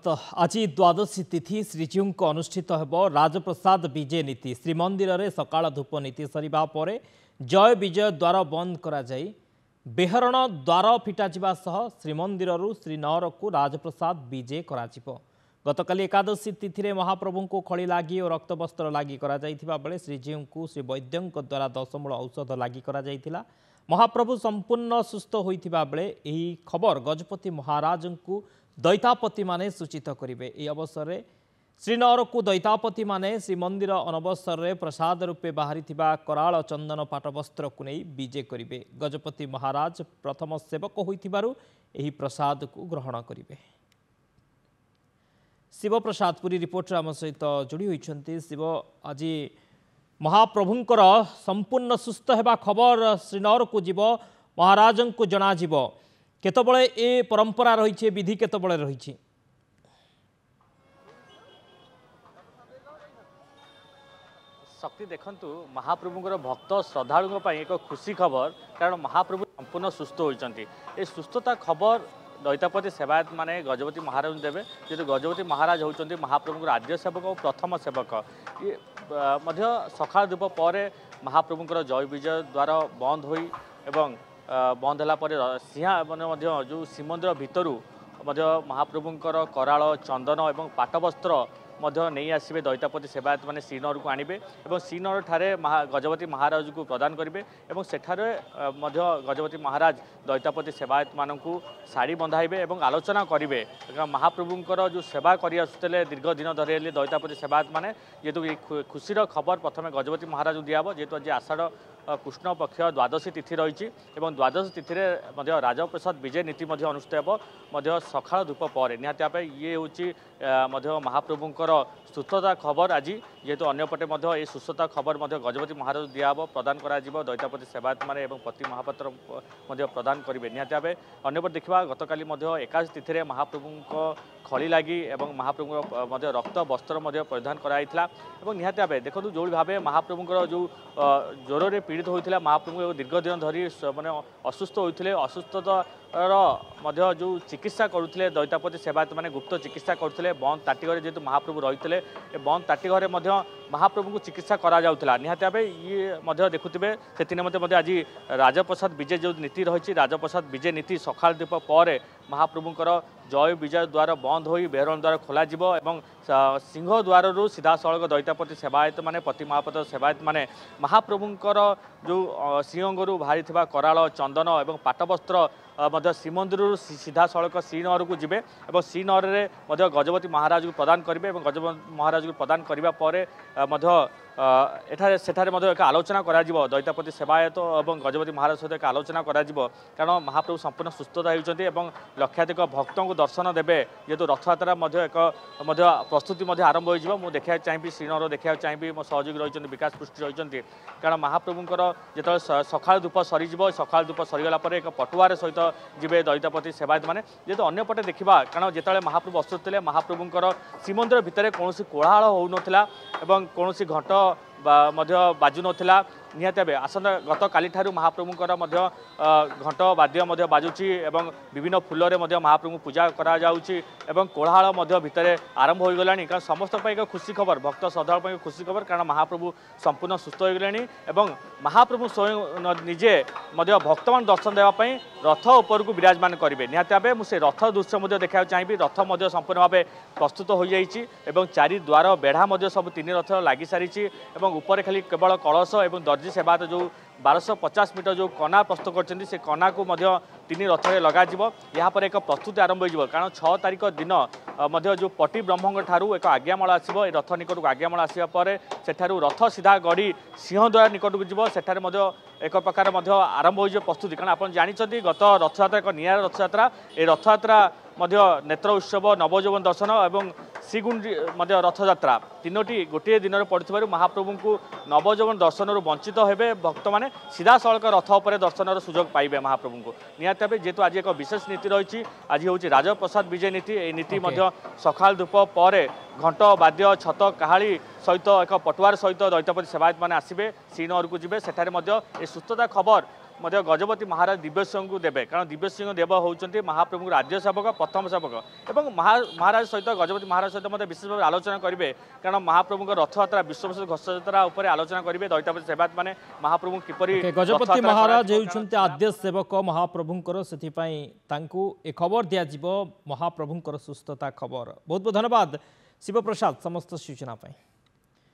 तो आज द्वादशी तिथि श्रीजीऊ अनुष्ठित होब राजप्रसाद विजय नीति श्रीमंदिर में सकाळ धूप नीति सरिबा परे जय विजय द्वार बंद करा जाई बेहरण द्वार फिटाजिबा सह श्रीमंदिर श्रीनगर को राजप्रसाद विजय करा जिवो। गतकाली एकादशी तिथि में महाप्रभु को खड़ी लगी और रक्त वस्त्र लगी करा जाइथिबा बेले श्रीजीऊ को श्री वैद्यों द्वारा 10 मूल औषध लगी करा जाइथिला। महाप्रभु संपूर्ण सुस्थ होइथिबा बेले एही खबर गजपति महाराज को दैतापति माने सूचित करिवे। एही अवसर में श्रीनगर को दैतापति माने श्रीमंदिर अनवसर में प्रसाद रूपे बाहरी कराल चंदन पाटवस्त्र को नहीं विजय करिवे। गजपति महाराज प्रथम सेवक होइथिबारु एही प्रसाद को ग्रहण करिवे। शिव प्रसाद पुरी रिपोर्टर आम सहित जोड़ी होइछन्ति। शिव आज महाप्रभुंकर संपूर्ण सुस्थ हेबा खबर श्रीनगर को जीव महाराज को जना जीव केतबळे ए परंपरा रही विधि केतबळे रही शक्ति देखंतु महाप्रभुंकर भक्त श्रद्धालुओं एक खुशी खबर कारण महाप्रभु संपूर्ण सुस्थ होइछन्ति। ए सुस्थता खबर दैतापति सेवायत माने गजपति महाराज देवे जेहेतु गजपति महाराज होउछन्ति महाप्रभुंकर आद्य सेवक और प्रथम सेवक। ये मध्य सकाळ धूप पर महाप्रभुंकर जय विजय द्वार बंद होई एवं बंद होला पर सिंहा माने मध्य जो श्रीमंदिर भितरु मध्य महाप्रभुंकर कराल चंदन एवं पाटवस्त्र मध्य नहीं आसबे दैतापति सेवायत माने श्रीनगर को आनिबे एवं श्रीनगर ठारे गजपति महाराज को प्रदान करेंगे एवं सेठारे मध्य गजपति महाराज दैतापति सेवायत मानकु साड़ी बंधाइबे एवं आलोचना करेंगे। महाप्रभुंकर जो सेवा कर आसुते दीर्घ दिन धरी दैतापति सेवायत माने जेहेतु खुशीर खबर प्रथम गजपति महाराज दियाब जेहेतु आज आषाढ़ कृष्ण पक्ष द्वादशी तिथि रही द्वादशी तिथि में राजप्रसाद विजय नीति अनुष्ठित हो सकाळ धूप पर निहाती भाव ये हूँ महाप्रभुंकर सुस्थता खबर आज जेहेतु अंपटे ये सुस्थता खबर गजपति महाराज दियाब प्रदान करा दैतापति सेवायत माने पति महापात्र प्रदान करेंगे। निहाती भाव अंपटे देखा गतकाली एकादशी तिथि में महाप्रभु खली लगी महाप्रभु रक्त वस्त्र परिधान कराइला निहाती भाव देखो जो भाव महाप्रभुंकर जो ज्वर में पीड़ित होता महाप्रभु दीर्घ दिन धरी माने असुस्थ होते असुस्थतार जो चिकित्सा करुले दैतापति सेवायत माने गुप्त चिकित्सा करुले बंद ताटीघर जेहेतु महाप्रभु रही बंद ताटीघर महाप्रभु को चिकित्सा करा जाउथला। निहाती भाव ये देखुवे से आज राजप्रसाद विजय जो नीति रही राजप्रसाद विजय नीति सकाळ धूप पर महाप्रभुंकर जय विजय द्वार बंद हो बेहरण द्वार खोल सिंह द्वार सीधा सड़क दैतापति सेवायत माने पति महापात्र सेवायत माने महाप्रभुंकर जो सिंहंगरू बाहरी कराल चंदन एवं पाटवस्त्र श्रीमंदिर सीधा सड़क श्रीनगर को जीवे और श्रीनगर में गजपति महाराज को प्रदान करेंगे और गजपति महाराज को प्रदान करने पर सेठारे एक आलोचना करा दैतापति सेवायत और गजपति महाराज सहित एक आलोचना करा कारण महाप्रभु संपूर्ण सुस्थता होती लक्षाधिक भक्तों को दर्शन देवे जेहेतु रथयात्रा एक प्रस्तुति आरंभ हो देखा चाहिए श्रीनगर देखा चाहिए मो सहयोगी रही विकास पृष्टि रही कारण महाप्रभुंकर जो सकाळ धूप सरी सकाळ धूप सरीगला एक पटुआर सहित जीवे दैतापति सेवायत माने जेहेतु अंपटे देखा कारण जिते महाप्रभु अस्तुते महाप्रभुंकर श्रीमंदिर भितर कौन कोलाहल हो नाला कौन घंट बाजु नाला। निहाती भाव आसंता गत काली ठारू महाप्रभुंकर घंट वाद्य बाजुची एवं विभिन्न फूल महाप्रभु पूजा करा जाउची एवं कोलाहल भितर आरंभ हो गलानी कारण समस्त एक खुशी खबर भक्त श्रद्धा खुशी खबर कारण महाप्रभु संपूर्ण सुस्थ हो गले एवं महाप्रभु स्वयं निजे भक्त मान दर्शन देवाई रथ उपर को विराजमान करेंगे। निहाती भाव मुझे रथ दृश्य देखा चाहिए रथ संपूर्ण भाव प्रस्तुत हो जाइए चारि द्वार बेढ़ा सब 3 रथ लगी सारी ऊपर खाली केवल कलश और दर्जी सेवा जो 1250 मीटर जो कना प्रस्तुत कर से कना को 3 रथ लग यहाँ एक प्रस्तुति आरंभ हो कारण 6 तारिख दिन जो पटी ब्रह्म ठारू एक आज्ञामाल आसो रथ निकट को आज्ञामाल आसवा पर सेठारू रथ सीधा गड़ी सिंहद्वार निकट को जीव सेठारे एक प्रकार आरंभ हो प्रस्तुति कारण आप जानते गत रथयात्रा एक निआरा रथयात्रा ये रथयात्रा नेत्र उत्सव नवजौवन दर्शन और श्रीगुंडी रथयात्रा तीनोटी गोटे दिन में पड़ू महाप्रभु को नवजौवन दर्शन वंचित होते भक्त मैंने सीधा सड़क रथ पर दर्शन सुजोग पाइबे महाप्रभु को। निहाती भाव जेहेतु आज एक विशेष नीति रही आज हूँ राजप्रसाद विजय नीति ये नीति सकाळ धूप पर घंट वाद्य छत काहाली सहित एक पटुआर सहित दैतापति सेवायत माने आसबे श्रीनगर को जीवे सेठारे सुस्थता खबर गजपति महाराज दिव्यसिंह को देवे कारण दिव्यसिंह देव होती महाप्रभु राज्य सेवक प्रथम सेवक और महाराज सहित गजपति महाराज सहित मतलब विशेष भाव आलोचना करेंगे कारण महाप्रभु रथयात्रा विश्व प्रसिद्ध घोषयात्रा उपर आलोचना करेंगे दैतापति सेवायत मैंने महाप्रभु किपरि गजपति महाराज होउछन्ते आद्य सेवक महाप्रभुंकर सेथिपाई तांकू ए खबर दिया महाप्रभुंकर सुस्थता खबर बहुत बहुत धन्यवाद शिवप्रसाद समस्त सूचना पाई।